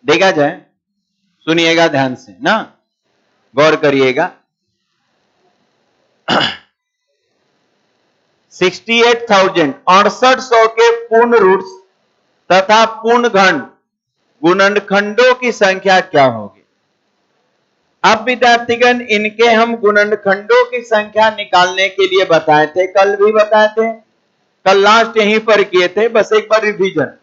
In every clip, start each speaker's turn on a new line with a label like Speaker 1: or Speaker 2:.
Speaker 1: देखा जाए, सुनिएगा ध्यान से ना, गौर करिएगा। 68,6,800 के पूर्ण रूट्स तथा पूर्ण घन गुणनखंडों की संख्या क्या होगी? अब विद्यार्थीगण, इनके हम गुणनखंडों की संख्या निकालने के लिए बताए थे, कल भी बताए थे, कल लास्ट यहीं पर किए थे। बस एक बार रिवीजन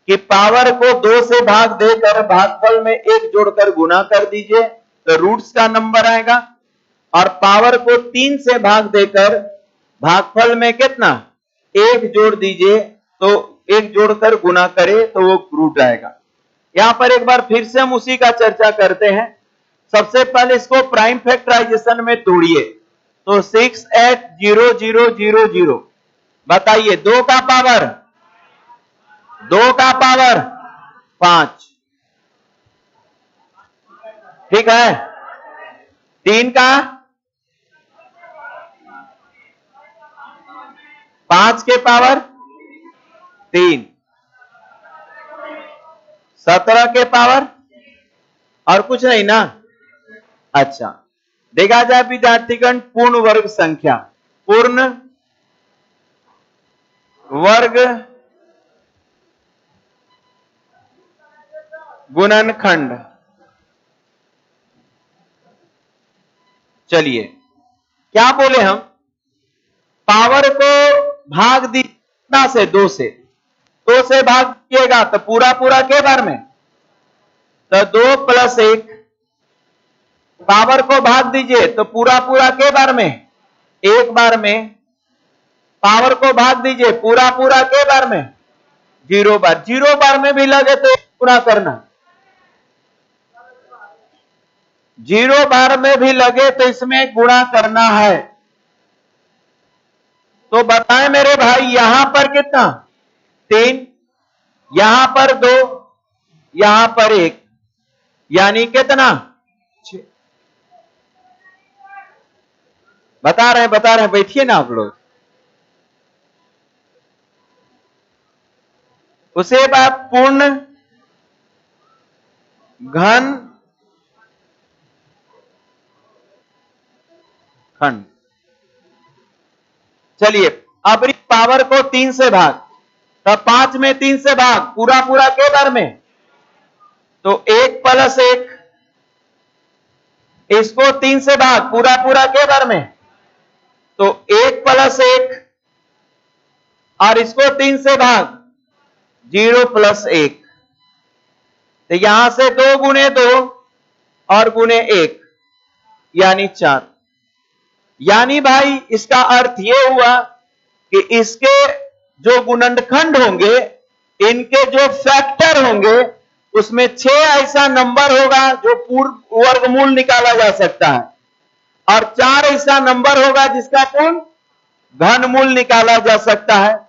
Speaker 1: कि पावर को 2 से भाग देकर भागफल में 1 जोड़कर गुना कर दीजिए तो रूट्स का नंबर आएगा, और पावर को 3 से भाग देकर भागफल में कितना 1 जोड़ दीजिए तो 1 जोड़कर गुना करे तो वो रूट आएगा। यहां पर एक बार फिर से हम उसी का चर्चा करते हैं। सबसे पहले इसको प्राइम फैक्टराइजेशन में तोड़िए तो 6,8,0,0,0,0 बताइए 2 का पावर 5, ठीक है। 3 का 5 के पावर 3, 17 के पावर और कुछ नहीं ना। अच्छा, देखा जाए विद्यार्थीगण, पूर्ण वर्ग संख्या, पूर्ण वर्ग गुणनखंड। चलिए क्या बोले हम, पावर को भाग दिया से 2 से भाग दिएगा तो पूरा पूरा के बार में, तो 2 + 1, पावर को भाग दीजिए तो पूरा पूरा के बार में 1 बार में, पावर को भाग दीजिए पूरा पूरा के बार में 0 बार। 0 बार में भी लगे तो गुणा करना, 0 बार में भी लगे तो इसमें गुणा करना है। तो बताएं मेरे भाई, यहां पर कितना 3, यहां पर 2, यहां पर 1, यानी कितना 6। बता रहे हैं, बैठिए ना आप लोग। उसे बाद पूर्ण घन खंड। चलिए अब पावर को 3 से भाग, तब 5 में 3 से भाग पूरा पूरा के बार में, तो 1 + 1, इसको 3 से भाग पूरा पूरा के बार में, तो 1 + 1, और इसको 3 से भाग 0 + 1, तो यहां से 2 × 2 और × 1 यानी 4। यानी भाई इसका अर्थ यह हुआ कि इसके जो गुणनखंड होंगे, इनके जो फैक्टर होंगे, उसमें 6 ऐसा नंबर होगा जो पूर्ण वर्गमूल निकाला जा सकता है, और 4 ऐसा नंबर होगा जिसका पूर्ण घनमूल निकाला जा सकता है।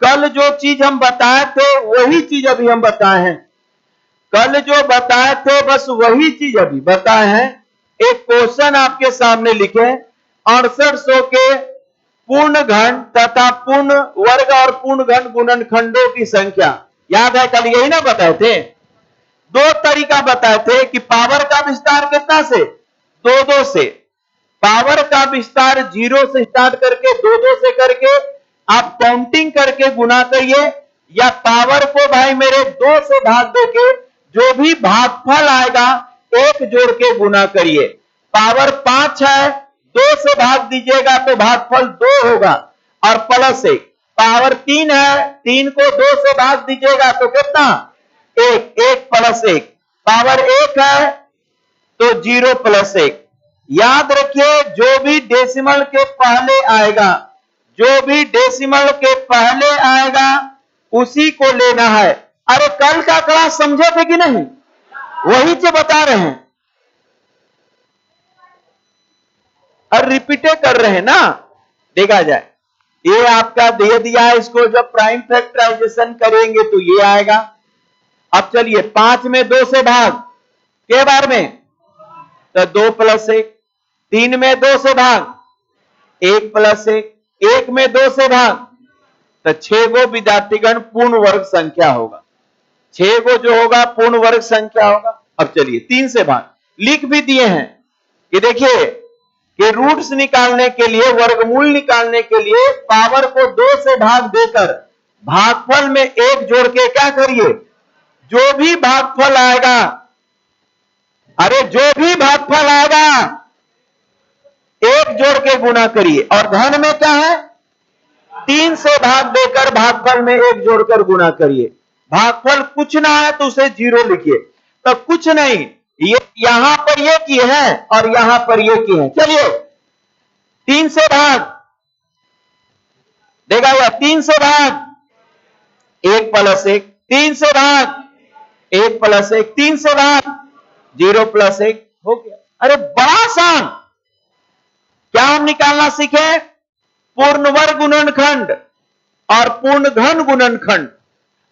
Speaker 1: कल जो चीज हम बताए थे वही चीज अभी हम बताए हैं, कल जो बताए थे बस वही चीज अभी बताए हैं। एक क्वेश्चन आपके सामने लिखे, 6800 के पूर्ण घन तथा पूर्ण वर्ग और पूर्ण घन गुणनखंडों की संख्या। याद है कल यही ना बताए थे, 2 तरीका बताए थे कि पावर का विस्तार कितना से 2 से, पावर का विस्तार 0 से स्टार्ट करके 2 से करके आप काउंटिंग करके गुना करिए, या पावर को भाई मेरे 2 से भाग देके जो भी भागफल आएगा 1 जोड़ के गुना करिए। पावर 5 है, 2 से भाग दीजिएगा तो भागफल 2 होगा और +1। पावर 3 है, 3 को 2 से भाग दीजिएगा तो कितना 1, 1 + 1। पावर 1 है तो 0 + 1। याद रखिए, जो भी डेसिमल के पहले आएगा, जो भी डेसिमल के पहले आएगा उसी को लेना है। अरे कल का क्लास समझे थे कि नहीं, वही से बता रहे हैं, और रिपीटे कर रहे हैं ना। देखा जाए, ये आपका दे दिया है, इसको जब प्राइम फैक्टराइजेशन करेंगे तो ये आएगा। अब चलिए 5 में 2 से भाग के बार में, तो 2 + 1, 3 में 2 से भाग 1 + 1, 1 में 2 से भाग, तो 6 गो विद्यार्थीगण पूर्ण वर्ग संख्या होगा। 6 को जो होगा पूर्ण वर्ग संख्या होगा। अब चलिए 3 से भाग लिख भी दिए हैं कि देखिए कि रूट्स निकालने के लिए, वर्गमूल निकालने के लिए पावर को 2 से भाग देकर भागफल में 1 जोड़ के क्या करिए, जो भी भागफल आएगा, अरे जो भी भागफल आएगा 1 जोड़ के गुना करिए। और धन में क्या है, 3 से भाग देकर भागफल में 1 जोड़कर गुना करिए। भागफल कुछ ना है तो उसे 0 लिखिए। तो कुछ नहीं, ये यहां पर ये किए हैं और यहां पर ये किए हैं। चलिए 3 से भाग देगा या 3 से भाग 1 प्लस 1, 3 से भाग 1 प्लस 1, 3 से भाग 0 प्लस 1 हो गया। अरे बड़ा आसान। क्या हम निकालना सीखे, पूर्ण वर्ग गुणनखंड और पूर्ण घन गुणनखंड।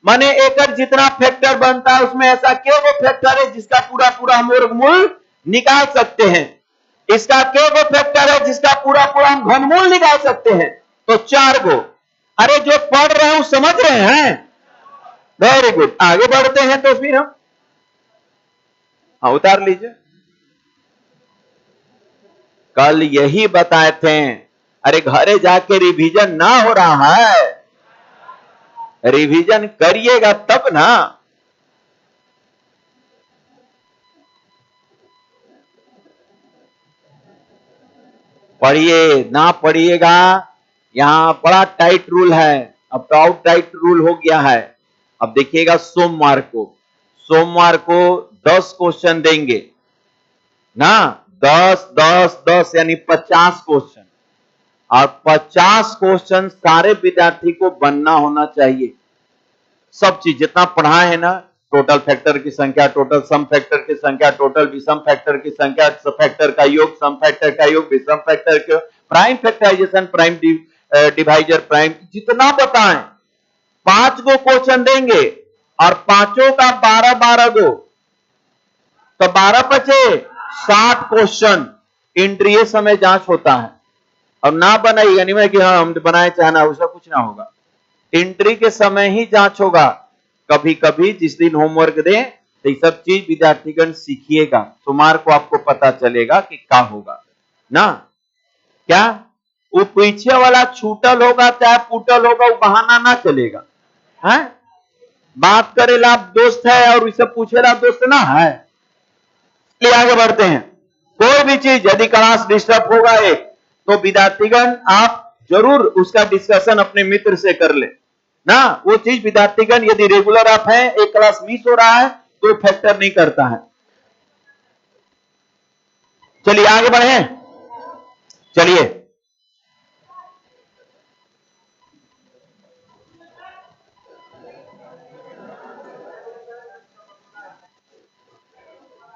Speaker 1: माने एकर जितना फैक्टर बनता है उसमें ऐसा क्या वो फैक्टर है जिसका पूरा पूरा हम वर्गमूल निकाल सकते हैं। इसका क्या वो फैक्टर है जिसका पूरा पूरा हम घनमूल निकाल सकते हैं। तो 4 गो। अरे जो पढ़ रहे हैं समझ रहे हैं, वेरी गुड। आगे बढ़ते हैं तो फिर हम उतार लीजिए। कल यही बताए थे, अरे घरे जाके रिवीजन ना हो रहा है, रिवीजन करिएगा तब ना। पढ़िए, ना पढ़िएगा यहां बड़ा टाइट रूल है। अब तो आउट टाइट रूल हो गया है। अब देखिएगा सोमवार को 10 क्वेश्चन देंगे ना, 10 10 10 यानी 50 क्वेश्चन। और 50 क्वेश्चन सारे विद्यार्थी को बनना होना चाहिए। सब चीज जितना पढ़ाए है ना, टोटल फैक्टर की संख्या, टोटल सम फैक्टर की संख्या, टोटल विषम फैक्टर की संख्या, फैक्टर का योग, सम फैक्टर का योग, विषम फैक्टर का, prime factorisation, prime divisor, prime, जितना बताएं। 5 गो क्वेश्चन देंगे और पांचों का 12 12 गो, तो 12 बचे 60 क्वेश्चन। इंट्री समय जांच होता है। अब ना बनाइएगा नहीं मैं कि हाँ हम बनाए चाहना, उसका कुछ ना होगा। एंट्री के समय ही जांच होगा। कभी कभी जिस दिन होमवर्क दें तो ये सब चीज विद्यार्थीगण सीखिएगा। सोमवार को आपको पता चलेगा कि क्या होगा ना। क्या वो पीछे वाला छूटल होगा चाहे पुटल होगा, वो बहाना ना चलेगा है। बात करेला दोस्त है और इसे पूछेला दोस्त ना है। इसलिए आगे बढ़ते हैं। कोई भी चीज यदि क्लास डिस्टर्ब होगा एक, तो विद्यार्थीगण आप जरूर उसका डिस्कशन अपने मित्र से कर ले ना। वो चीज विद्यार्थीगण यदि रेगुलर आप हैं, एक क्लास मिस हो रहा है तो फैक्टर नहीं करता है। चलिए आगे बढ़े। चलिए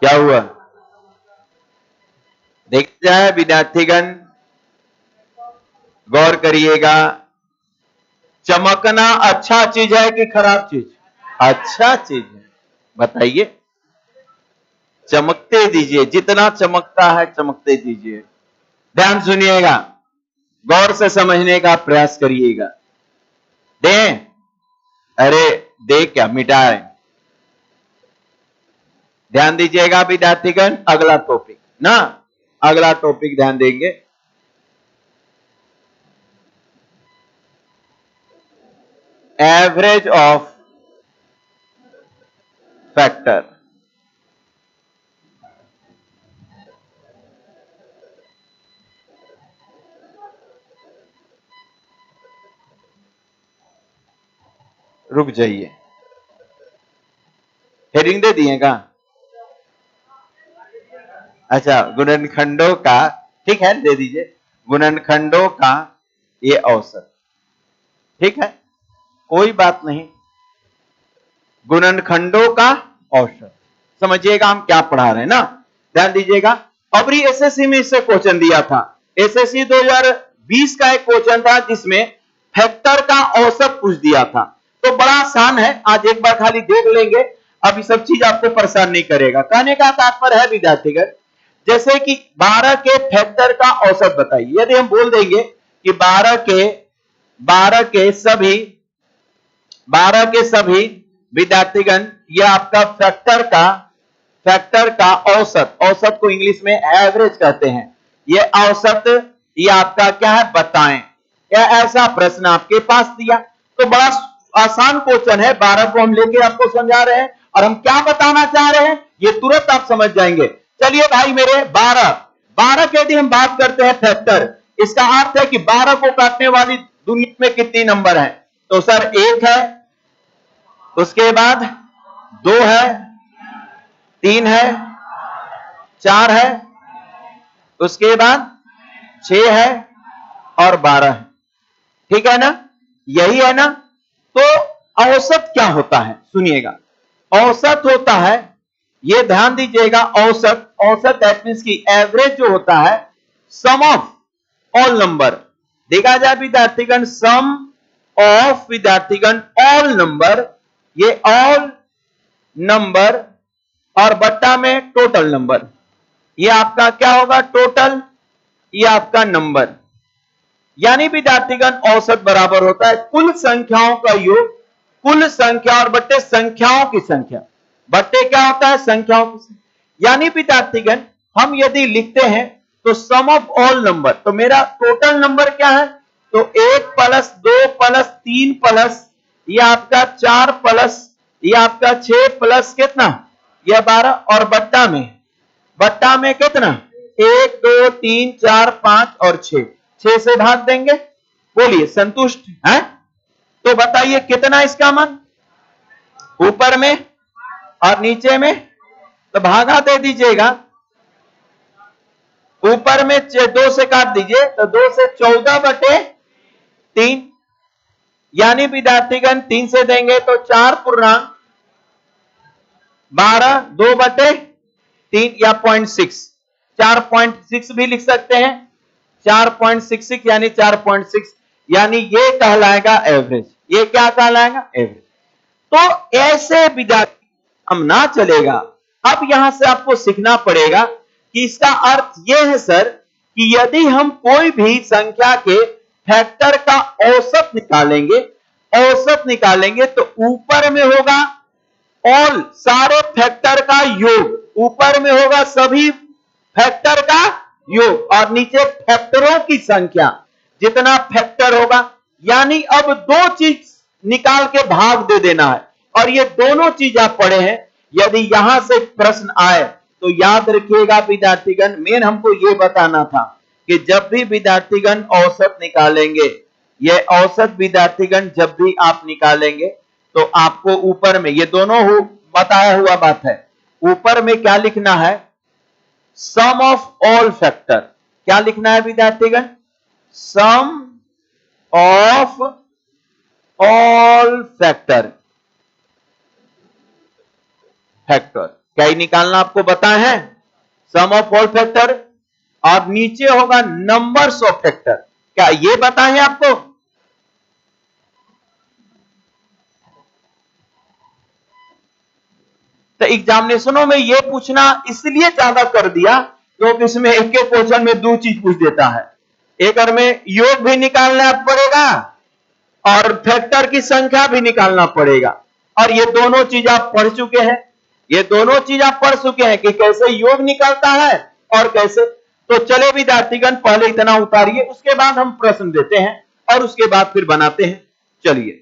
Speaker 1: क्या हुआ देख जाए विद्यार्थीगण, गौर करिएगा। चमकना अच्छा चीज है कि खराब चीज? अच्छा चीज है। बताइए, चमकते दीजिए, जितना चमकता है चमकते दीजिए। ध्यान सुनिएगा, गौर से समझने का प्रयास करिएगा। दें, अरे दे क्या मिटाए। ध्यान दीजिएगा विद्यार्थीगण, अगला टॉपिक ना, अगला टॉपिक ध्यान देंगे। Average of factor. रुक जाइए, हेडिंग दे दिएगा। अच्छा, गुणनखंडों का, ठीक है दे दीजिए। गुणनखंडों का ये औसत, ठीक है कोई बात नहीं। गुणनखंडों का औसत समझिएगा हम क्या पढ़ा रहे हैं ना। ध्यान दीजिएगा। अब एसएससी में इससे क्वेश्चन दिया था। एसएससी 2020 का एक क्वेश्चन था जिसमें फैक्टर का औसत पूछ दिया था। तो बड़ा आसान है, आज एक बार खाली देख लेंगे। अब ये सब चीज आपको परेशान नहीं करेगा। कहने का तात्पर्य है विद्यार्थीगण, जैसे कि 12 के फैक्टर का औसत बताइए। यदि हम बोल देंगे कि 12 के सभी विद्यार्थीगण ये आपका फैक्टर का औसत, औसत को इंग्लिश में एवरेज कहते हैं। ये औसत, ये आपका क्या है बताएं। या ऐसा प्रश्न आपके पास दिया तो बड़ा आसान क्वेश्चन है, 12 को हम लेके आपको समझा रहे हैं और हम क्या बताना चाह रहे हैं ये तुरंत आप समझ जाएंगे। चलिए भाई मेरे 12 की यदि हम बात करते हैं फैक्टर, इसका अर्थ है कि 12 को काटने वाली दुनिया में कितनी नंबर है? तो सर 1 है, उसके बाद 2 है, 3 है, 4 है, उसके बाद 6 है और 12 है। ठीक है ना, यही है ना। तो औसत क्या होता है सुनिएगा। औसत होता है, ये ध्यान दीजिएगा, औसत दैट मींस की एवरेज जो होता है सम ऑफ ऑल नंबर। देखा जाए विद्यार्थीगण, सम ऑफ विद्यार्थीगण ऑल नंबर, ये ऑल नंबर और बट्टा में टोटल नंबर, ये आपका क्या होगा टोटल, ये आपका नंबर। यानी विद्यार्थीगण औसत बराबर होता है कुल संख्याओं का योग, कुल संख्या और बट्टे संख्याओं की संख्या। बट्टे क्या होता है? संख्याओं की संख्या। यानी विद्यार्थीगण हम यदि लिखते हैं तो सम ऑफ ऑल नंबर, तो मेरा टोटल नंबर क्या है? तो 1 प्लस 2 प्लस 3 प्लस ये आपका 4 प्लस ये आपका 6 प्लस कितना, यह 12 और बट्टा में कितना 1 2 3 4 5 और 6 से भाग देंगे। बोलिए संतुष्ट है? तो बताइए कितना इसका मान, ऊपर में और नीचे में, तो भागा दे दीजिएगा। ऊपर में 2 से काट दीजिए तो 2 से 14/3, यानी विद्यार्थीगण 3 से देंगे तो 4.12, 2/3 या 0.6, 4.6 भी लिख सकते हैं, 4.66 यानी 4.6, यानी ये कहलाएगा एवरेज। ये क्या कहलाएगा? एवरेज। तो ऐसे विद्यार्थी हम ना चलेगा। अब यहां से आपको सीखना पड़ेगा कि इसका अर्थ यह है सर कि यदि हम कोई भी संख्या के फैक्टर का औसत निकालेंगे तो ऊपर में होगा ऑल, सारे फैक्टर का योग, ऊपर में होगा सभी फैक्टर का योग और नीचे फैक्टरों की संख्या, जितना फैक्टर होगा। यानी अब 2 चीज निकाल के भाग दे देना है और ये दोनों चीज आप पढ़े हैं। यदि यहां से प्रश्न आए तो याद रखिएगा विद्यार्थीगण, मेन हमको ये बताना था कि जब भी विद्यार्थीगण औसत निकालेंगे, ये औसत विद्यार्थीगण जब भी आप निकालेंगे तो आपको ऊपर में ये दोनों बताया हुआ बात है, ऊपर में क्या लिखना है? सम ऑफ ऑल फैक्टर। क्या लिखना है विद्यार्थीगण? सम ऑफ ऑल फैक्टर। क्या ही निकालना आपको बताए हैं? सम ऑफ ऑल फैक्टर और नीचे होगा नंबर्स ऑफ फैक्टर। क्या ये बताए हैं आपको? तो एग्जामिनेशनों में ये पूछना इसलिए ज्यादा कर दिया क्योंकि इसमें एक एक क्वेश्चन में 2 चीज पूछ देता है। एक और में योग भी निकालना पड़ेगा और फैक्टर की संख्या भी निकालना पड़ेगा, और ये दोनों चीज आप पढ़ चुके हैं। ये दोनों चीज आप पढ़ चुके हैं कि कैसे योग निकालता है और कैसे। तो चले विद्यार्थीगण पहले इतना उतारिए, उसके बाद हम प्रश्न देते हैं और उसके बाद फिर बनाते हैं। चलिए,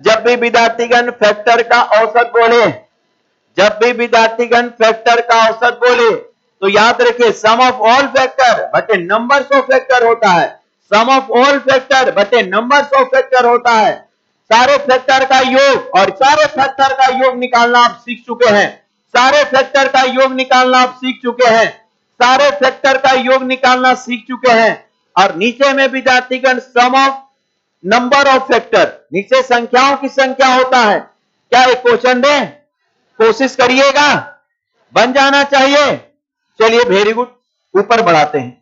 Speaker 1: जब भी विद्यार्थीगण फैक्टर का औसत बोले, जब भी विद्यार्थीगण फैक्टर का औसत बोले तो याद रखिए सम ऑफ ऑल फैक्टर बटे नंबर्स ऑफ फैक्टर होता है। सम ऑफ ऑल फैक्टर बटे नंबर्स ऑफ फैक्टर होता है। सारे फैक्टर का योग, और सारे फैक्टर का योग निकालना आप सीख चुके हैं। सारे फैक्टर का योग निकालना आप सीख चुके हैं। सारे फैक्टर का योग निकालना सीख चुके हैं। और नीचे में विद्यार्थीगण सम ऑफ नंबर ऑफ फैक्टर, नीचे संख्याओं की संख्या होता है। क्या एक क्वेश्चन दें? कोशिश करिएगा, बन जाना चाहिए। चलिए वेरी गुड, ऊपर बढ़ाते हैं।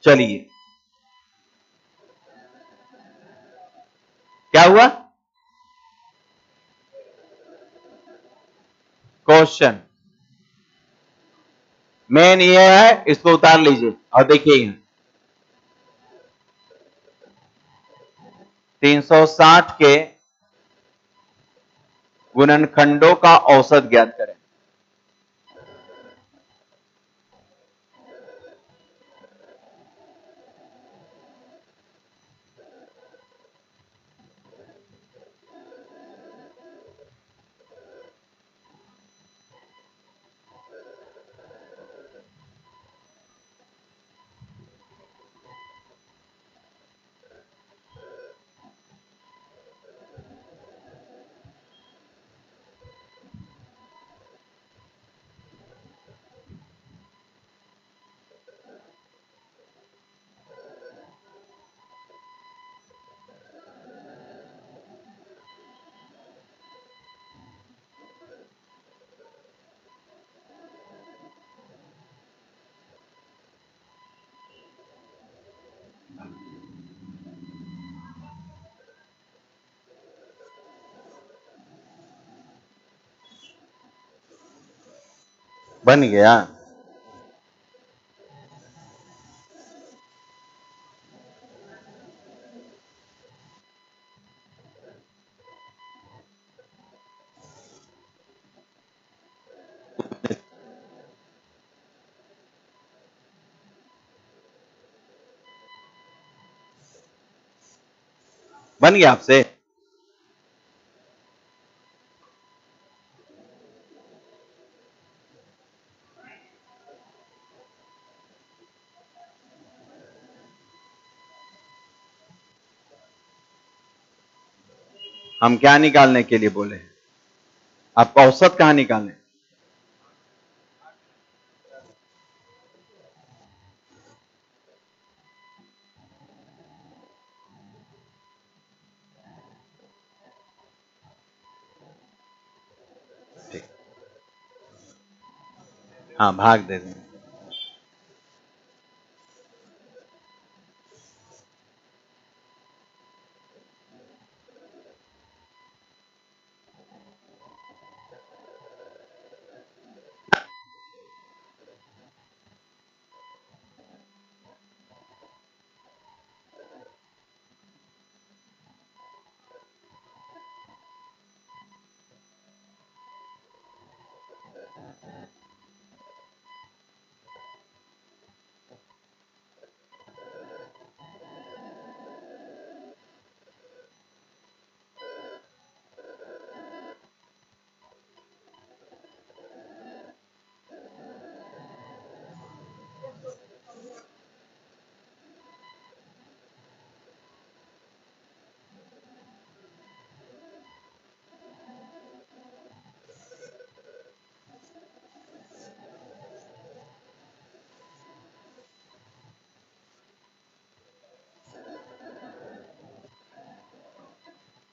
Speaker 1: चलिए क्या हुआ? क्वेश्चन मेन ये है, इसको उतार लीजिए और देखिए 360 के गुणनखंडों का औसत ज्ञात करें। बन गया। बन गया आपसे? हम क्या निकालने के लिए बोले? आप औसत कहां निकालने? ठीक, हाँ भाग दे दें।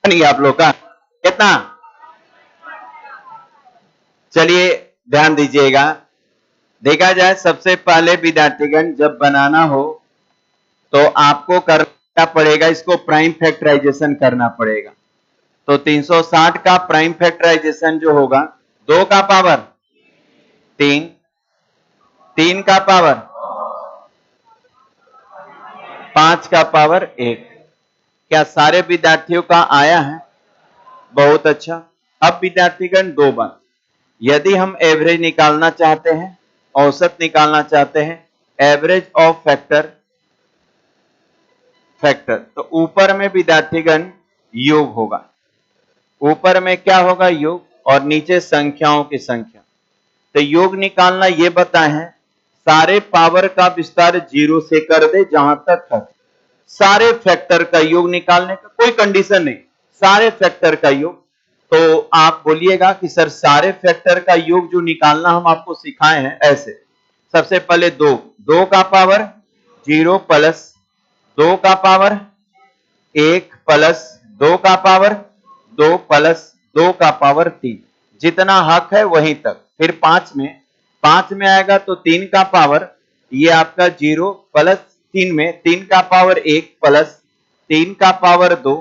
Speaker 1: बन गया आप लोग का कितना? चलिए ध्यान दीजिएगा, देखा जाए सबसे पहले विद्यार्थीगण जब बनाना हो तो आपको करना पड़ेगा, इसको प्राइम फैक्टराइजेशन करना पड़ेगा। तो 360 का प्राइम फैक्टराइजेशन जो होगा 2 का पावर 3, 3 का पावर 5 का पावर 1। क्या सारे विद्यार्थियों का आया है? बहुत अच्छा। अब विद्यार्थीगण दो बात, यदि हम एवरेज निकालना चाहते हैं, औसत निकालना चाहते हैं, एवरेज ऑफ फैक्टर तो ऊपर में विद्यार्थीगण योग होगा, ऊपर में क्या होगा? योग, और नीचे संख्याओं की संख्या। तो योग निकालना ये बताए हैं, सारे पावर का विस्तार 0 से कर दे जहां तक है। सारे फैक्टर का योग निकालने का कोई कंडीशन नहीं, सारे फैक्टर का योग। तो आप बोलिएगा कि सर सारे फैक्टर का योग जो निकालना हम आपको सिखाए हैं ऐसे, सबसे पहले 2 का पावर 0 प्लस 2 का पावर 1 प्लस 2 का पावर 2 प्लस 2 का पावर 3, जितना हक है वहीं तक। फिर 5 में आएगा तो 3 का पावर, ये आपका 0 प्लस 3 में 3 का पावर 1 प्लस 3 का पावर 2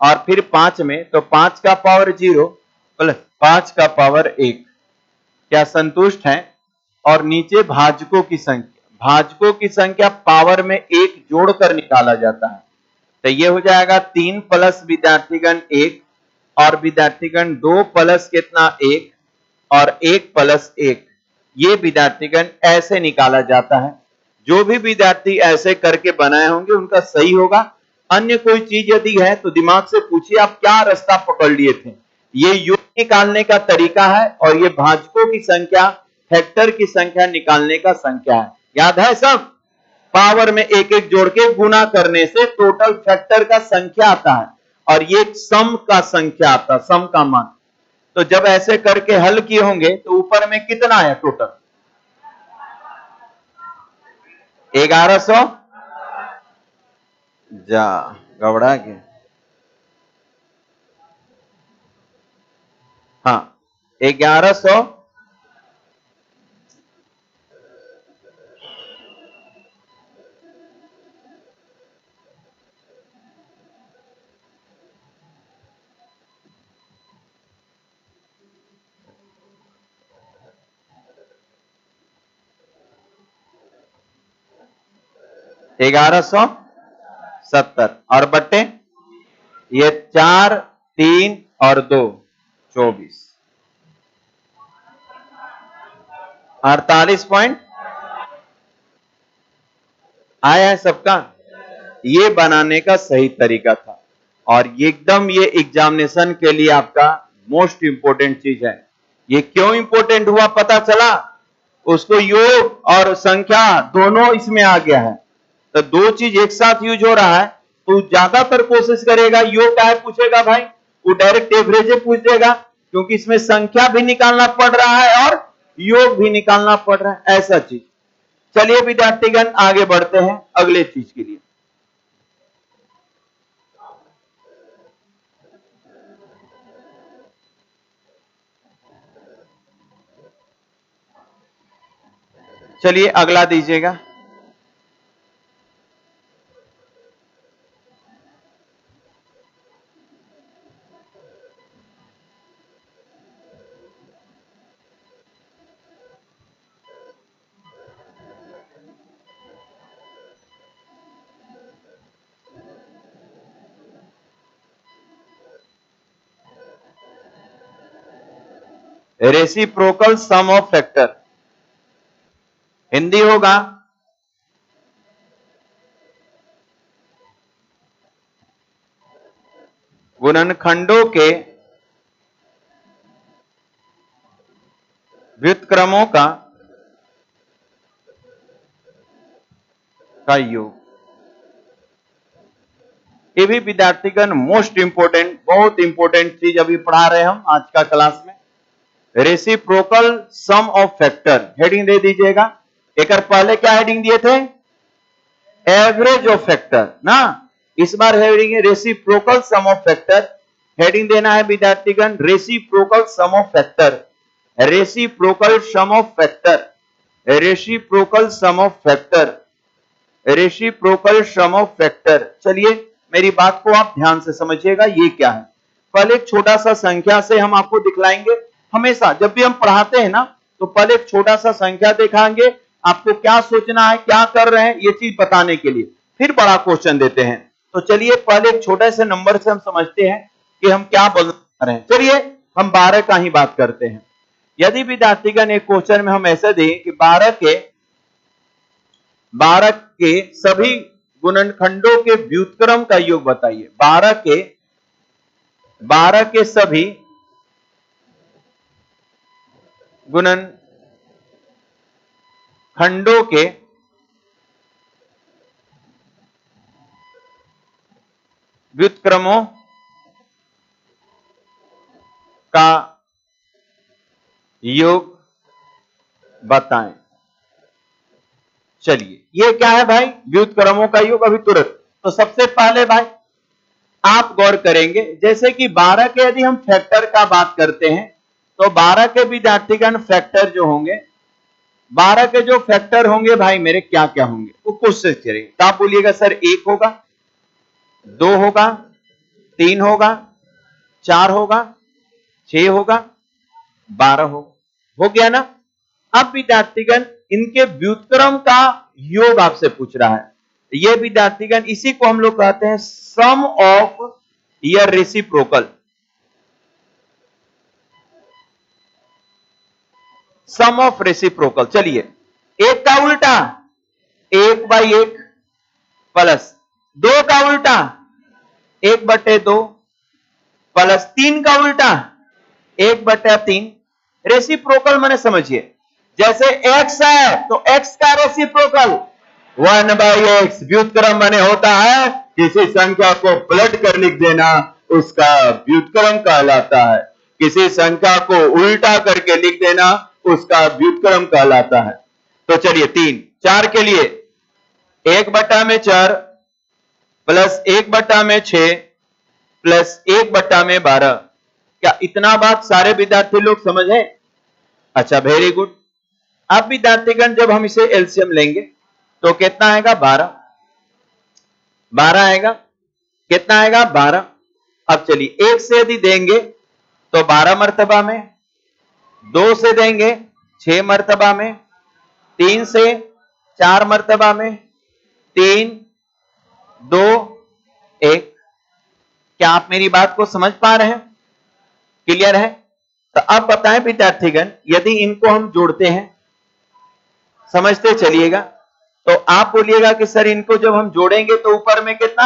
Speaker 1: और फिर 5 में तो 5 का पावर 0 प्लस 5 का पावर 1। क्या संतुष्ट है? और नीचे भाजकों की संख्या, भाजकों की संख्या पावर में 1 जोड़कर निकाला जाता है। तो ये हो जाएगा 3 प्लस विद्यार्थीगण 1 और विद्यार्थीगण 2 प्लस कितना 1 और 1 प्लस 1। ये विद्यार्थीगण ऐसे निकाला जाता है। जो भी विद्यार्थी ऐसे करके बनाए होंगे उनका सही होगा। अन्य कोई चीज यदि है तो दिमाग से पूछिए आप क्या रास्ता पकड़ लिए थे। ये योग निकालने का तरीका है और ये भाजकों की संख्या, फैक्टर की संख्या निकालने का संख्या है। याद है सब? पावर में 1 1 जोड़ के गुना करने से टोटल फैक्टर का संख्या आता है और ये सम का संख्या आता है, सम का मान। तो जब ऐसे करके हल किए होंगे तो ऊपर में कितना आया टोटल? 1100। जा गबड़ा के, हाँ 1100 1170 और बट्टे ये 4 3 और 2 24 48 पॉइंट आया है सबका। ये बनाने का सही तरीका था और ये एकदम ये एग्जामिनेशन के लिए आपका मोस्ट इंपोर्टेंट चीज है। ये क्यों इंपोर्टेंट हुआ पता चला? उसको योग और संख्या दोनों इसमें आ गया है तो दो चीज एक साथ यूज हो रहा है तो ज्यादातर कोशिश करेगा योग क्या है पूछेगा भाई, वो डायरेक्ट एवरेज पूछ देगा क्योंकि इसमें संख्या भी निकालना पड़ रहा है और योग भी निकालना पड़ रहा है, ऐसा चीज। चलिए विद्यार्थीगण आगे बढ़ते हैं अगले चीज के लिए। चलिए अगला दीजिएगा। Reciprocal sum of factor Hindi होगा गुणनखंडों के व्युत्क्रमों का योग। ये भी विद्यार्थीगण मोस्ट इंपोर्टेंट, बहुत इंपोर्टेंट चीज अभी पढ़ा रहे हैं हम आज का क्लास में। Reciprocal sum of factor heading दे दीजिएगा। एक पहले क्या हेडिंग दिए थे? एवरेज ऑफ फैक्टर ना। इस बार हेडिंग है reciprocal sum of factor. Heading देना है विद्यार्थीगण reciprocal sum of factor, reciprocal sum of factor, reciprocal sum of factor, reciprocal sum of factor. चलिए मेरी बात को आप ध्यान से समझिएगा ये क्या है। पहले एक छोटा सा संख्या से हम आपको दिखलाएंगे। हमेशा जब भी हम पढ़ाते हैं ना तो पहले एक छोटा सा संख्या दिखाएंगे, आपको क्या सोचना है, क्या कर रहे हैं ये चीज बताने के लिए, फिर बड़ा क्वेश्चन देते हैं। तो चलिए पहले एक छोटे से नंबर से हम समझते हैं कि हम क्या बोल रहे हैं। चलिए हम 12 का ही बात करते हैं। यदि विद्यार्थीगण एक क्वेश्चन में हम ऐसे दें कि 12 के सभी गुणनखंडों के व्युत्क्रम का योग बताइए। 12 के सभी गुणनखंडों के व्युत्क्रमों का योग बताएं। चलिए ये क्या है भाई? व्युत्क्रमों का योग। अभी तुरंत तो सबसे पहले भाई आप गौर करेंगे जैसे कि 12 के यदि हम फैक्टर का बात करते हैं तो 12 के विद्यार्थीगण फैक्टर जो होंगे 12 के जो फैक्टर होंगे भाई मेरे क्या क्या होंगे वो कोशिश करेंगे। तो आप बोलिएगा सर 1 होगा, 2 होगा, 3 होगा, 4 होगा, 6 होगा, 12 होगा। हो गया ना। अब विद्यार्थीगण इनके व्युत्क्रम का योग आपसे पूछ रहा है। ये विद्यार्थीगण इसी को हम लोग कहते हैं सम ऑफ या रेसिप्रोकल। Sum of reciprocal. चलिए, 1 का उल्टा 1/1 प्लस 2 का उल्टा 1/2 प्लस 3 का उल्टा 1/3। रेसिप्रोकल माने समझिए, जैसे x है तो x का रेसिप्रोकल 1/x। व्युत्क्रम माने होता है किसी संख्या को पलट कर लिख देना, उसका व्युत्क्रम कहलाता है। किसी संख्या को उल्टा करके लिख देना, उसका व्युत्क्रम कहलाता है। तो चलिए 3, 4 के लिए 1/4 प्लस 1/6 प्लस 1/12। क्या इतना बात सारे विद्यार्थी लोग समझे? अच्छा, वेरी गुड। अब विद्यार्थीगण जब हम इसे एलसीएम लेंगे तो कितना आएगा? 12। 12 आएगा। कितना आएगा? 12। अब चलिए 1 से यदि देंगे तो 12 मर्तबा में, 2 से देंगे 6 मर्तबा में, 3 से 4 मर्तबा में, 3, 2, 1। क्या आप मेरी बात को समझ पा रहे हैं? क्लियर है? तो अब बताएं विद्यार्थीगण, यदि इनको हम जोड़ते हैं, समझते चलिएगा, तो आप बोलिएगा कि सर इनको जब हम जोड़ेंगे तो ऊपर में कितना?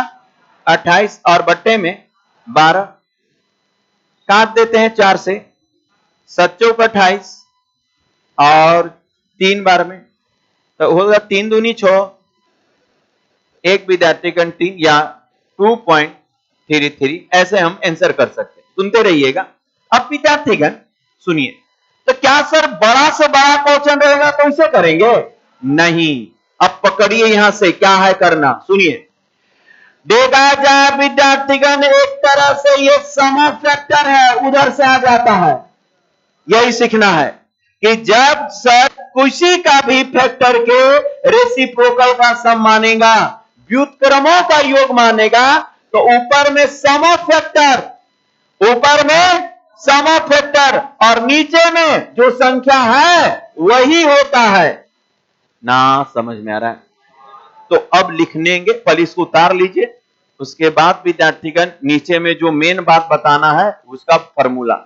Speaker 1: 28 और बट्टे में 12। काट देते हैं 4 से, 7 चौक 28 और 3 बार में तो होगा 3 दूनी 6। एक विद्यार्थीगण 3 या 2.33। ऐसे हम आंसर कर सकते हैं। सुनते रहिएगा। अब विद्यार्थीगण सुनिए, तो क्या सर बड़ा से बड़ा क्वेश्चन रहेगा तो इसे करेंगे? नहीं। अब पकड़िए यहां से क्या है करना, सुनिए। देखा जाए विद्यार्थीगण, एक तरह से ये सम ऑफ फैक्टर है, उधर से आ जाता है। यही सीखना है कि जब सर किसी का भी फैक्टर के रेसिप्रोकल का सम मानेगा, व्युत्क्रमों का योग मानेगा, तो ऊपर में सम ऑफ फैक्टर, ऊपर में सम ऑफ फैक्टर और नीचे में जो संख्या है वही होता है ना। समझ में आ रहा है? तो अब लिख लेंगे, पहले इसको उतार लीजिए, उसके बाद विद्यार्थीगण नीचे में जो मेन बात बताना है उसका फॉर्मूला।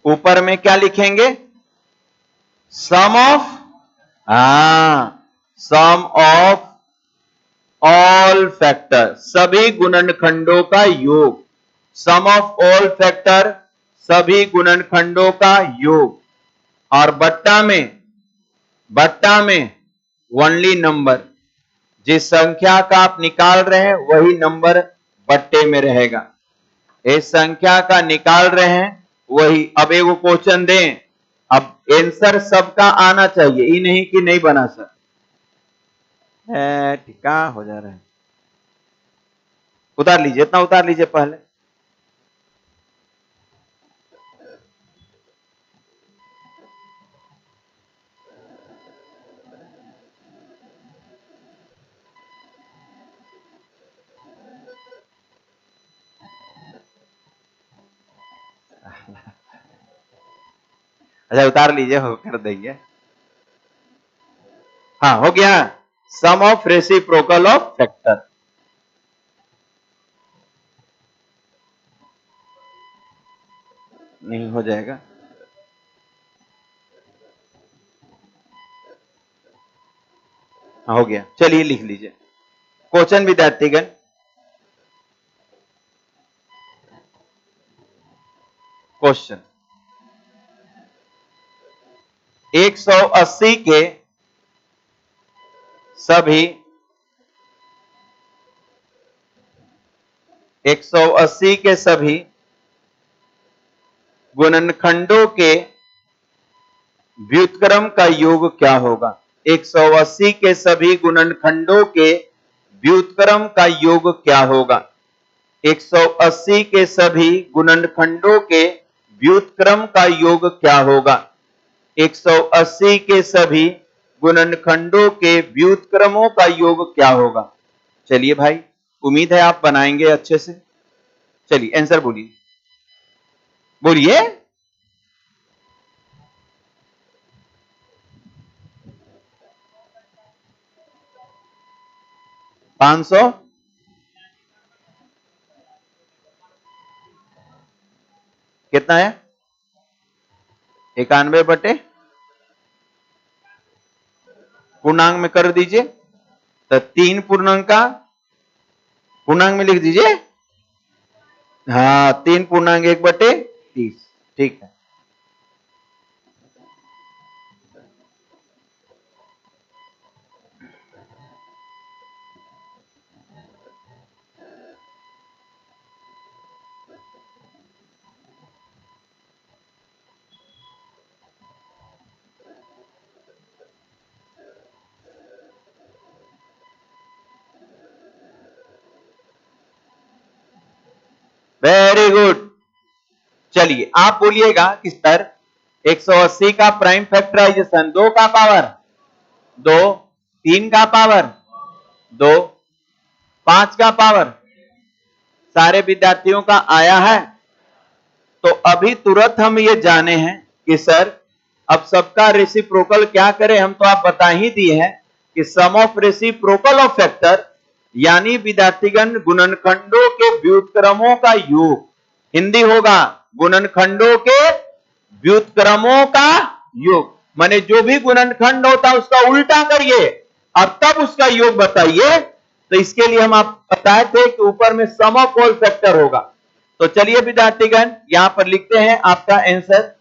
Speaker 1: ऊपर में क्या लिखेंगे? Sum of, sum of all factor, सभी गुणनखंडों का योग। सम ऑफ ऑल फैक्टर, सभी गुणनखंडों का योग। और बट्टा में ओनली नंबर, जिस संख्या का आप निकाल रहे हैं वही नंबर बट्टे में रहेगा। इस संख्या का निकाल रहे हैं वही। अब एगो क्वेश्चन दें, अब आंसर सबका आना चाहिए, ये नहीं कि नहीं बना सर। टिका हो जा रहा है। उतार लीजिए, इतना उतार लीजिए पहले। अच्छा उतार लीजिए, हो कर देंगे। हाँ हो गया। सम ऑफ रेसिप्रोकल ऑफ फैक्टर। नहीं हो जाएगा। हाँ, हो गया। चलिए लिख लीजिए क्वेश्चन विद्यार्थीगण। क्वेश्चन 180 के सभी 180 के सभी गुणनखंडों के व्युत्क्रम का योग क्या होगा? 180 के सभी गुणनखंडों के व्युत्क्रम का योग क्या होगा? 180 के सभी गुणनखंडों के व्युत्क्रम का योग क्या होगा? 180 के सभी गुणनखंडों के व्युत्क्रमों का योग क्या होगा? चलिए भाई, उम्मीद है आप बनाएंगे अच्छे से। चलिए आंसर बोलिए, बोलिए। 500 कितना है? 91 बटे पूर्णांक में कर दीजिए, तो 3 पूर्णांक का पूर्णांक में लिख दीजिए। हाँ, 3 पूर्णांक 1 बटे 30, ठीक है। Very good. चलिए आप बोलिएगा कि सर 180 का प्राइम फैक्टराइजेशन 2 का पावर 2, 3 का पावर 2, 5 का पावर, सारे विद्यार्थियों का आया है। तो अभी तुरंत हम ये जाने हैं कि सर अब सबका रेसिप्रोकल क्या करें। हम तो आप बता ही दिए हैं कि सम ऑफ रेसिप्रोकल ऑफ फैक्टर यानी विद्यार्थीगण गुणनखंडों के व्युत्क्रमों का योग, हिंदी होगा गुणनखंडों के व्युत्क्रमों का योग। माने जो भी गुणनखंड होता है उसका उल्टा करिए और तब उसका योग बताइए। तो इसके लिए हम आप बताए थे कि ऊपर में सम ऑफ ऑल फैक्टर होगा। तो चलिए विद्यार्थीगण यहां पर लिखते हैं आपका आंसर,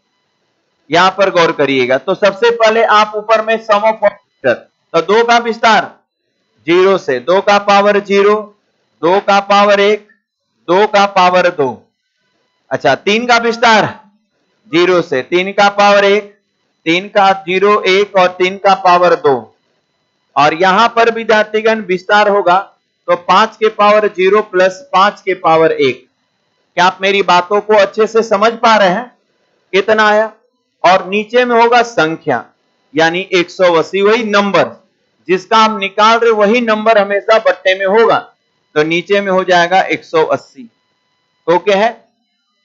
Speaker 1: यहां पर गौर करिएगा। तो सबसे पहले आप ऊपर में सम ऑफ ऑल फैक्टर, तो 2 का विस्तार 0 से 2 का पावर 0, 2 का पावर 1, 2 का पावर 2। अच्छा, 3 का विस्तार 0 से 3 का पावर 1, 3 का 0 1 और 3 का पावर 2। और यहां पर विद्यार्थीगण विस्तार होगा तो 5 के पावर 0 प्लस 5 के पावर 1। क्या आप मेरी बातों को अच्छे से समझ पा रहे हैं? कितना आया? और नीचे में होगा संख्या यानी 180, वही नंबर जिसका हम निकाल रहे वही नंबर हमेशा बट्टे में होगा। तो नीचे में हो जाएगा 180। ओके है?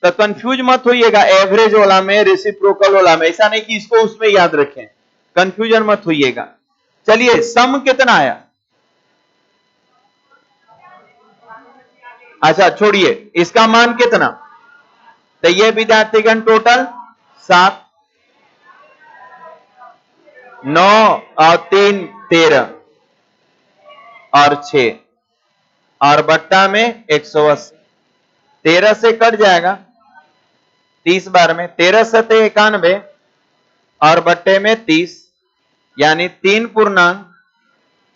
Speaker 1: तो कंफ्यूज मत होइएगा एवरेज वाला में, रेसिप्रोकल वाला में। ऐसा नहीं कि इसको उसमें याद रखें, कंफ्यूजन मत होइएगा। चलिए सम कितना आया? अच्छा छोड़िए, इसका मान कितना? तो ये विद्यार्थीगण टोटल 7, 9 और 3 13 और 6 और बट्टा में 180। 13 से कट जाएगा 30 बार में, 13 सते 91 और बट्टे में 30 यानी 3 पूर्णांक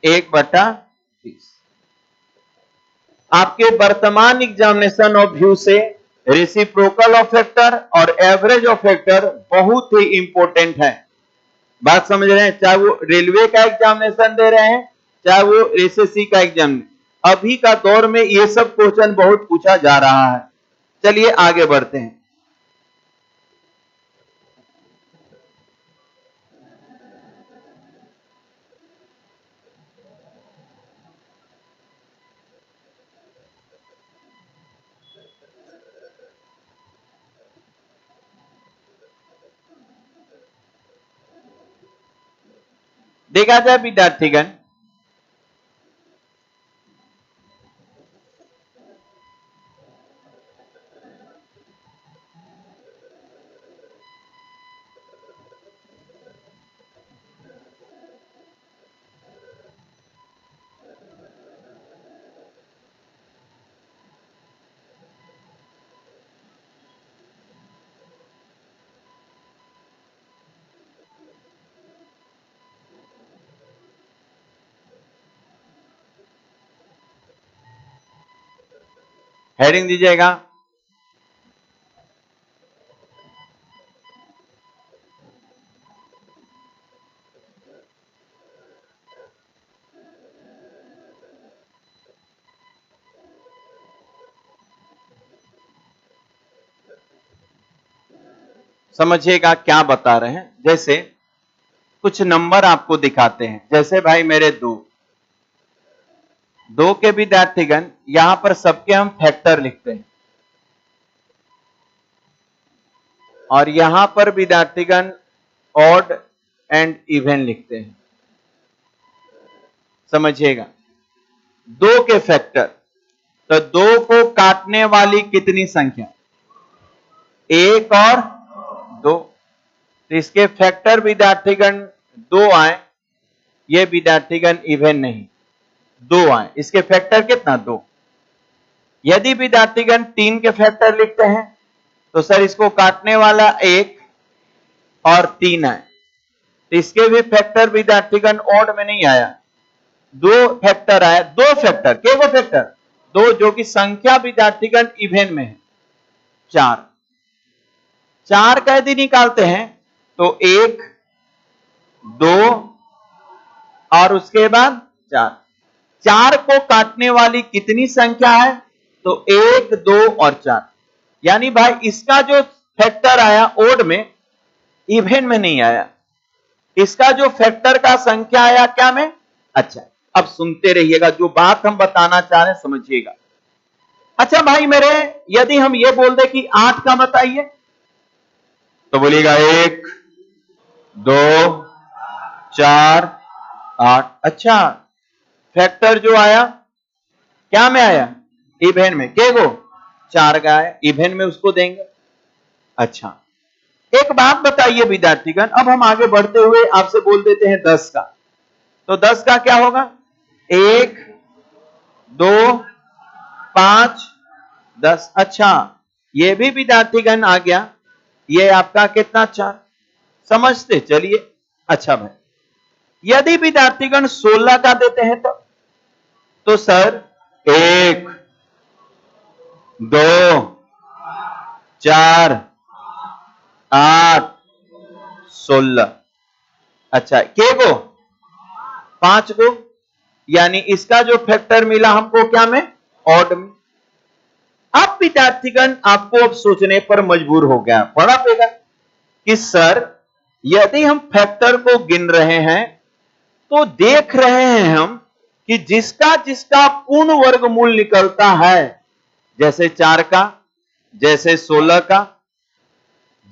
Speaker 1: 1 बट्टा 30। आपके वर्तमान एग्जामिनेशन ऑफ व्यू से रेसिप्रोकल ऑफ फैक्टर और एवरेज ऑफ फैक्टर बहुत ही इंपॉर्टेंट है। बात समझ रहे हैं? चाहे वो रेलवे का एग्जामिनेशन दे रहे हैं, चाहे वो एसएससी का एग्जाम, अभी का दौर में ये सब क्वेश्चन बहुत पूछा जा रहा है। चलिए आगे बढ़ते हैं। देखा जाए विद्यार्थीगण, हेडिंग दीजिएगा। समझिएगा क्या बता रहे हैं। जैसे कुछ नंबर आपको दिखाते हैं, जैसे भाई मेरे दो के विद्यार्थीगण, यहां पर सबके हम फैक्टर लिखते हैं, और यहां पर विद्यार्थीगण ऑड एंड इवन लिखते हैं। समझिएगा, दो के फैक्टर, तो दो को काटने वाली कितनी संख्या? एक और दो। तो इसके फैक्टर विद्यार्थीगण दो आए, ये विद्यार्थीगण इवन नहीं, दो आए। इसके फैक्टर कितना? दो। यदि विद्यार्थीगण तीन के फैक्टर लिखते हैं तो सर इसको काटने वाला एक और तीन आए, तो इसके भी फैक्टर विद्यार्थीगण ऑड में नहीं आया, दो फैक्टर आया। दो फैक्टर, के वो फैक्टर? दो, जो कि संख्या विद्यार्थीगण इवन में है, चार। चार का यदि निकालते हैं तो एक, दो और उसके बाद चार। चार को काटने वाली कितनी संख्या है? तो एक, दो और चार। यानी भाई इसका जो फैक्टर आया ओड में, इवन में नहीं आया। इसका जो फैक्टर का संख्या आया क्या में? अच्छा, अब सुनते रहिएगा, जो बात हम बताना चाह रहे हैं समझिएगा। अच्छा भाई मेरे, यदि हम ये बोल दे कि 8 का बताइए, तो बोलिएगा 1, 2, 4, 8। अच्छा, फैक्टर जो आया क्या में आया? इवन में। के गो? 4 का है, इवन में उसको देंगे। अच्छा, एक बात बताइए विद्यार्थीगण, अब हम आगे बढ़ते हुए आपसे बोल देते हैं 10 का। तो 10 का क्या होगा? 1, 2, 5, 10। अच्छा, ये भी विद्यार्थीगण आ गया, ये आपका कितना? 4। समझते चलिए। अच्छा भाई, यदि विद्यार्थीगण 16 का देते हैं तो सर 1, 2, 4, 8, 16। अच्छा, के गो? 5 गो। यानी इसका जो फैक्टर मिला हमको क्या में? ऑड में। अब विद्यार्थीगण आपको अब सोचने पर मजबूर हो गया, पड़ा पेगा कि सर यदि हम फैक्टर को गिन रहे हैं तो देख रहे हैं हम कि जिसका जिसका पूर्ण वर्गमूल निकलता है, जैसे 4 का, जैसे 16 का,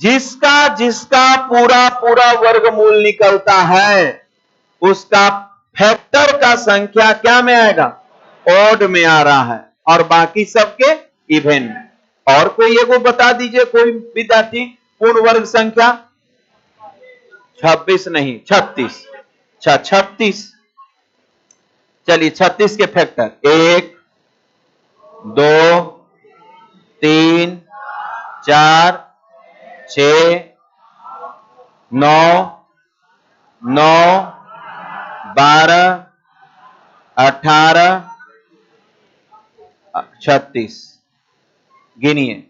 Speaker 1: जिसका जिसका पूरा पूरा वर्गमूल निकलता है उसका फैक्टर का संख्या क्या में आएगा? ऑड में आ रहा है, और बाकी सबके इवन में। और कोई एगो बता दीजिए, कोई विद्यार्थी, पूर्ण वर्ग संख्या? 26 नहीं, 36। अच्छा, 36। चलिए 36 के फैक्टर 1, 2, 3, 4, 6, 9, 12, 18, 36। गिनिए,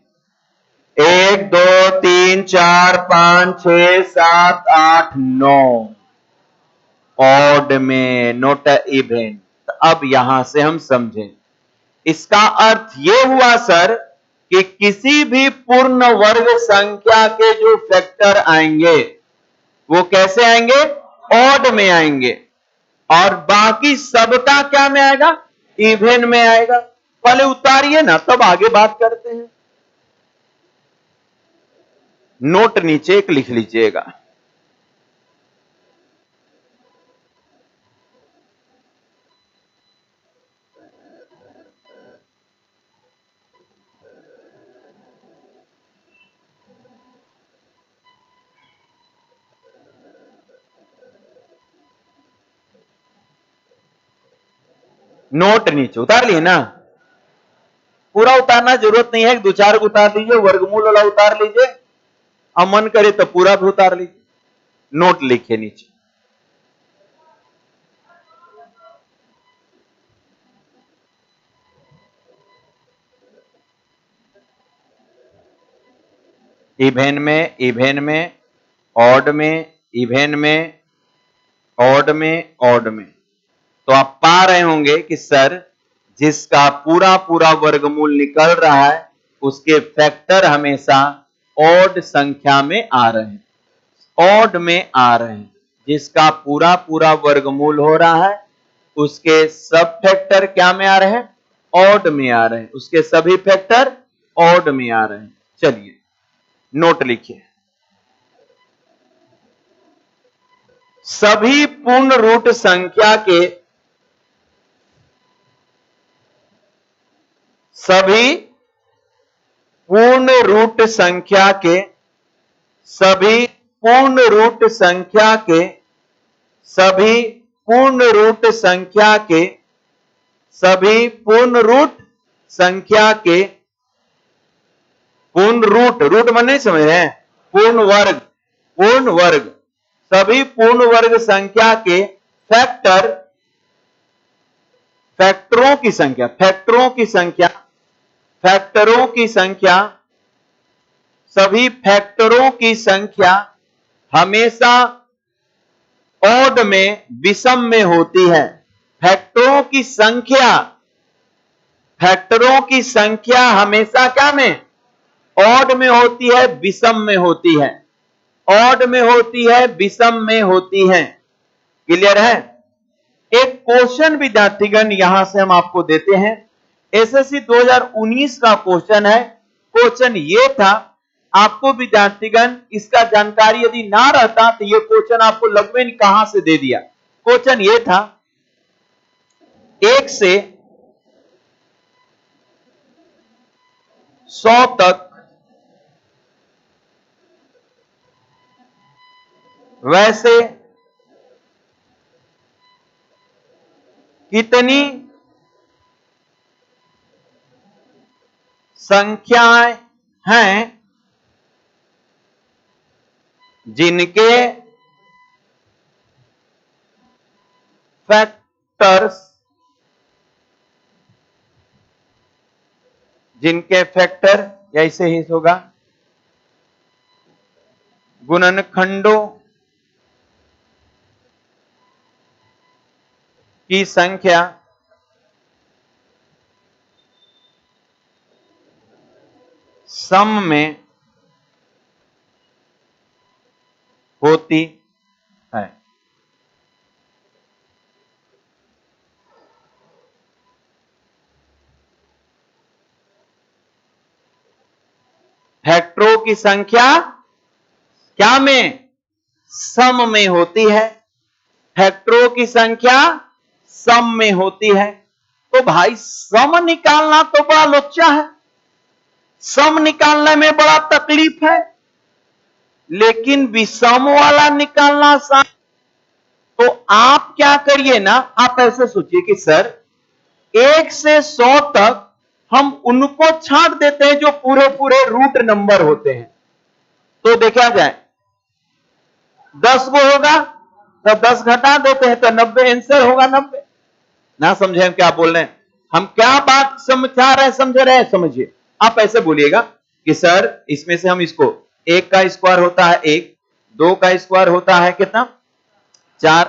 Speaker 1: 1, 2, 3, 4, 5, 6, 7, 8, 9 ऑड में, नोट इवन। अब यहां से हम समझें, इसका अर्थ यह हुआ सर कि किसी भी पूर्ण वर्ग संख्या के जो फैक्टर आएंगे वो कैसे आएंगे? ऑड में आएंगे, और बाकी सबका क्या में आएगा? इवन में आएगा। पहले उतारिए ना, तब आगे बात करते हैं। नोट नीचे एक लिख लीजिएगा। नोट नीचे उतार लिए ना? पूरा उतारना जरूरत नहीं है, 2-4 उतार लीजिए, वर्गमूल वाला उतार लीजिए, और मन करे तो पूरा भी उतार लीजिए। नोट लिखिए नीचे। इवेन में, इवेन में, ऑड में, इवेन में, ऑड में, ऑड में। तो आप पा रहे होंगे कि सर जिसका पूरा पूरा वर्गमूल निकल रहा है उसके फैक्टर हमेशा ऑड संख्या में आ रहे हैं, ऑड में आ रहे हैं। जिसका पूरा पूरा वर्गमूल हो रहा है उसके सब फैक्टर क्या में आ रहे हैं? ऑड में आ रहे हैं। उसके सभी फैक्टर ऑड में आ रहे हैं। चलिए नोट लिखिए। सभी पूर्ण रूट संख्या के सभी पूर्ण रूट संख्या के सभी पूर्ण रूट संख्या के सभी पूर्ण रूट संख्या के सभी पूर्ण रूट संख्या के पूर्ण रूट मन नहीं समझ रहे हैं? पूर्ण वर्ग सभी पूर्ण वर्ग संख्या के फैक्टरों की संख्या सभी फैक्टरों की संख्या हमेशा ऑड में, विषम में होती है। फैक्टरों की संख्या हमेशा क्या में? ऑड में होती है, विषम में होती है। ऑड में होती है, विषम में होती है। क्लियर है? एक क्वेश्चन विद्यार्थीगण यहां से हम आपको देते हैं। एसएससी 2019 का क्वेश्चन है। क्वेश्चन ये था, आपको विद्यार्थीगण इसका जानकारी यदि ना रहता तो ये क्वेश्चन आपको लगभग कहां से दे दिया। क्वेश्चन ये था, 1 से 100 तक वैसे कितनी संख्याएं हैं जिनके फैक्टर ऐसे ही होगा, गुणनखंडों की संख्या सम में होती है। फैक्टरों की संख्या क्या में? सम में होती है। फैक्टरों की संख्या सम में होती है। तो भाई सम निकालना तो बड़ा लोचा है, सम निकालने में बड़ा तकलीफ है, लेकिन विषम वाला निकालना आसान। तो आप क्या करिए ना, आप ऐसे सोचिए कि सर 1 से 100 तक हम उनको छांट देते हैं जो पूरे पूरे रूट नंबर होते हैं। तो देखा जाए 10 वो होगा तो 10 घटा देते हैं तो 90 आंसर होगा। 90 ना समझे हम क्या बोल रहे हैं? हम क्या बात समझा रहे हैं, समझ रहे हैं? समझिए। आप ऐसे बोलिएगा कि सर इसमें से हम इसको 1 का स्क्वायर होता है 1, 2 का स्क्वायर होता है कितना 4,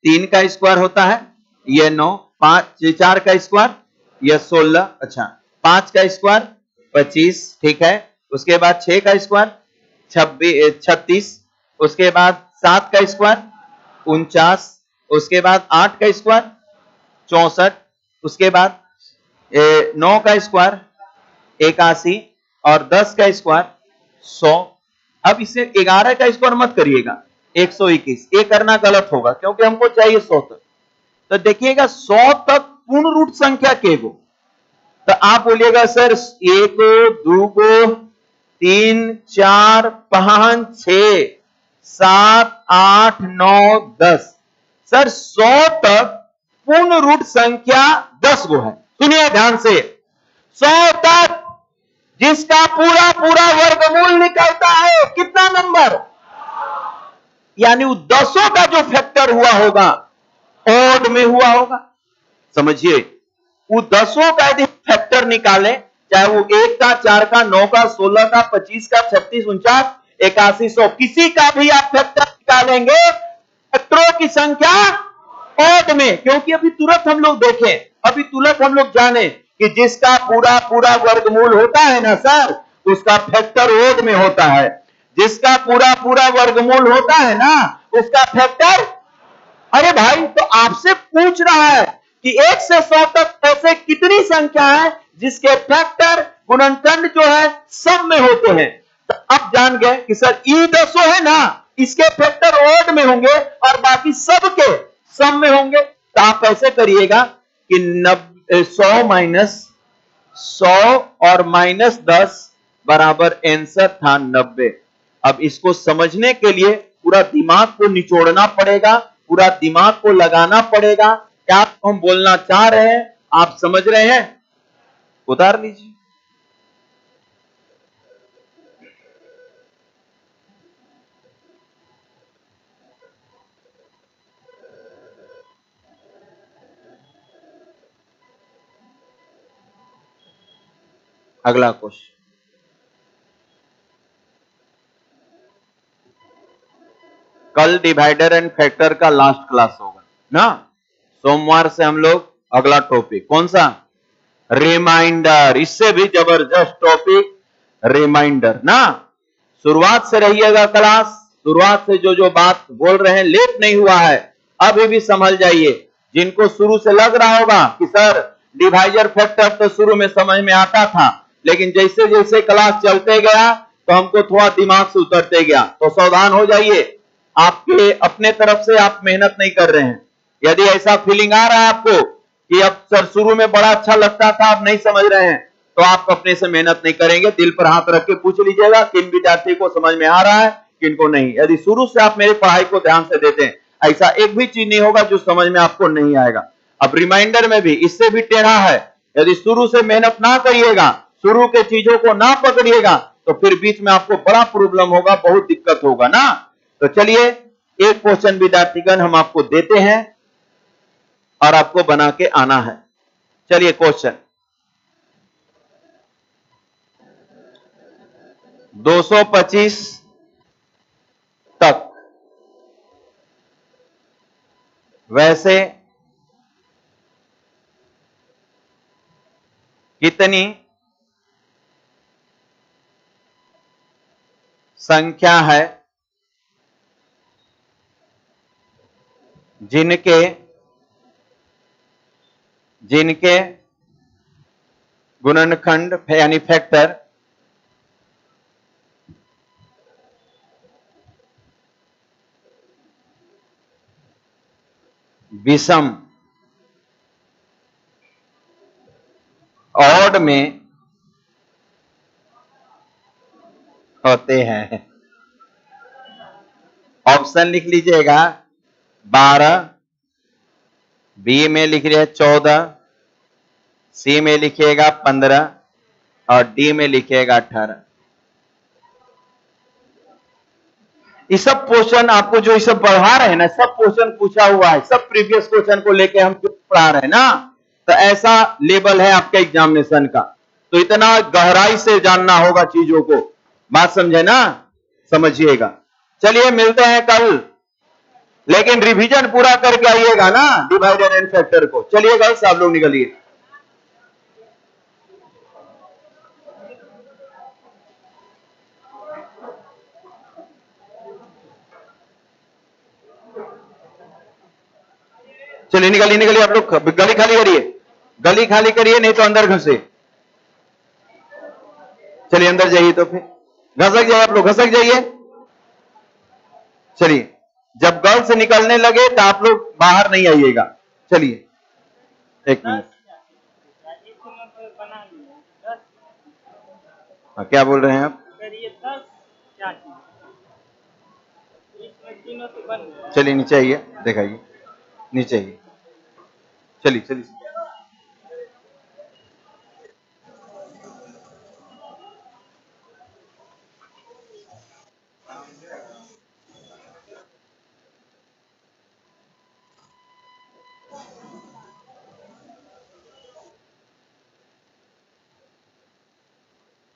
Speaker 1: 3 का स्क्वायर होता है ये 9, 5 4 का स्क्वायर ये 16, अच्छा 5 का स्क्वायर 25, ठीक है। उसके बाद 6 का स्क्वायर 36, उसके बाद 7 का स्क्वायर 49, उसके बाद 8 का स्क्वायर 64, उसके बाद 9 का स्क्वायर 81 और 10 का स्क्वायर 100। अब इसे 11 का स्क्वायर मत करिएगा 121, ये करना गलत होगा क्योंकि हमको चाहिए 100 तक। तो देखिएगा 100 तक पूर्ण रूट संख्या के गो, तो आप बोलिएगा सर 1 2 3 4 5 6 7 8 9 10। सर 100 तक पूर्ण रूट संख्या 10 गो है। सुनिए ध्यान से, 100 तक जिसका पूरा पूरा वर्गमूल निकलता है कितना नंबर, यानी वो 10 का जो फैक्टर हुआ होगा ऑड में हुआ होगा। समझिए, वो 10 का यदि फैक्टर निकाले चाहे वो 1 का, 4 का, 9 का, 16 का, 25 का, 36, 49, 81, 100, किसी का भी आप फैक्टर निकालेंगे, फैक्टरों की संख्या ऑड में, क्योंकि अभी तुरंत हम लोग देखें, अभी तुरंत हम लोग जाने कि जिसका पूरा पूरा वर्गमूल होता है ना सर, उसका फैक्टर ऑड में होता है। जिसका पूरा पूरा वर्गमूल होता है ना, उसका फैक्टर, अरे भाई तो आपसे पूछ रहा है कि 1 से 100 तक ऐसे कितनी संख्या है जिसके फैक्टर गुणनखंड जो है सब में होते हैं। तो अब जान गए कि सर ई 10 है ना, इसके फैक्टर ऑड में होंगे और बाकी सबके सम में होंगे। तो आप ऐसे करिएगा कि 100 माइनस 100 और -10 बराबर आंसर था 90। अब इसको समझने के लिए पूरा दिमाग को निचोड़ना पड़ेगा, पूरा दिमाग को लगाना पड़ेगा। क्या हम बोलना चाह रहे हैं, आप समझ रहे हैं? उतार लीजिए। अगला क्वेश्चन, कल डिवाइडर एंड फैक्टर का लास्ट क्लास होगा ना, सोमवार से हम लोग अगला टॉपिक कौन सा, रिमाइंडर। इससे भी जबरदस्त टॉपिक रिमाइंडर ना। शुरुआत से रहिएगा क्लास, शुरुआत से जो जो बात बोल रहे हैं, लेट नहीं हुआ है, अभी भी समझ जाइए। जिनको शुरू से लग रहा होगा कि सर डिवाइजर फैक्टर तो शुरू में समझ में आता था, लेकिन जैसे जैसे क्लास चलते गया तो हमको थोड़ा दिमाग से उतरते गया, तो सावधान हो जाइए। आपके अपने तरफ से आप मेहनत नहीं कर रहे हैं। यदि ऐसा फीलिंग आ रहा है आपको कि अब सर शुरू में बड़ा अच्छा लगता था, अब नहीं समझ रहे हैं, तो आप अपने से मेहनत नहीं करेंगे। दिल पर हाथ रख के पूछ लीजिएगा किन विद्यार्थी को समझ में आ रहा है, किनको नहीं। यदि शुरू से आप मेरी पढ़ाई को ध्यान से देते हैं, ऐसा एक भी चीज नहीं होगा जो समझ में आपको नहीं आएगा। अब रिमाइंडर में भी इससे भी टेढ़ा है। यदि शुरू से मेहनत ना करिएगा, शुरू के चीजों को ना पकड़िएगा, तो फिर बीच में आपको बड़ा प्रॉब्लम होगा, बहुत दिक्कत होगा ना। तो चलिए एक क्वेश्चन विद्यार्थीगण हम आपको देते हैं और आपको बना के आना है। चलिए क्वेश्चन, 225 तक वैसे कितनी संख्या है जिनके जिनके गुणनखंड यानी फैक्टर विषम ऑड में होते हैं। ऑप्शन लिख लीजिएगा, 12, बी में लिखिए 14, सी में लिखिएगा 15 और डी में लिखिएगा 18। ये सब क्वेश्चन आपको जो ये सब पढ़ा रहे हैं ना, सब क्वेश्चन पूछा हुआ है, सब प्रीवियस क्वेश्चन को लेके हम पढ़ा रहे हैं ना। तो ऐसा लेवल है आपके एग्जामिनेशन का, तो इतना गहराई से जानना होगा चीजों को। बात समझे ना, समझिएगा। चलिए मिलते हैं कल, लेकिन रिवीजन पूरा करके आइएगा ना डिवाइडर एंड फैक्टर को। चलिए गर्ल्स आप लोग निकलिए। चलिए निकलिए निकलिए आप लोग, गली खाली करिए, गली खाली करिए, नहीं तो अंदर घुसे। चलिए अंदर जाइए, तो फिर घसक जाइए आप लोग, घसक जाइए। चलिए जब गर्ल से निकलने लगे तो आप लोग बाहर नहीं आइएगा। चलिए एक मिनट, हाँ क्या बोल रहे हैं आप? चलिए नीचे आइए, दिखाइए नीचे आइए। चलिए चलिए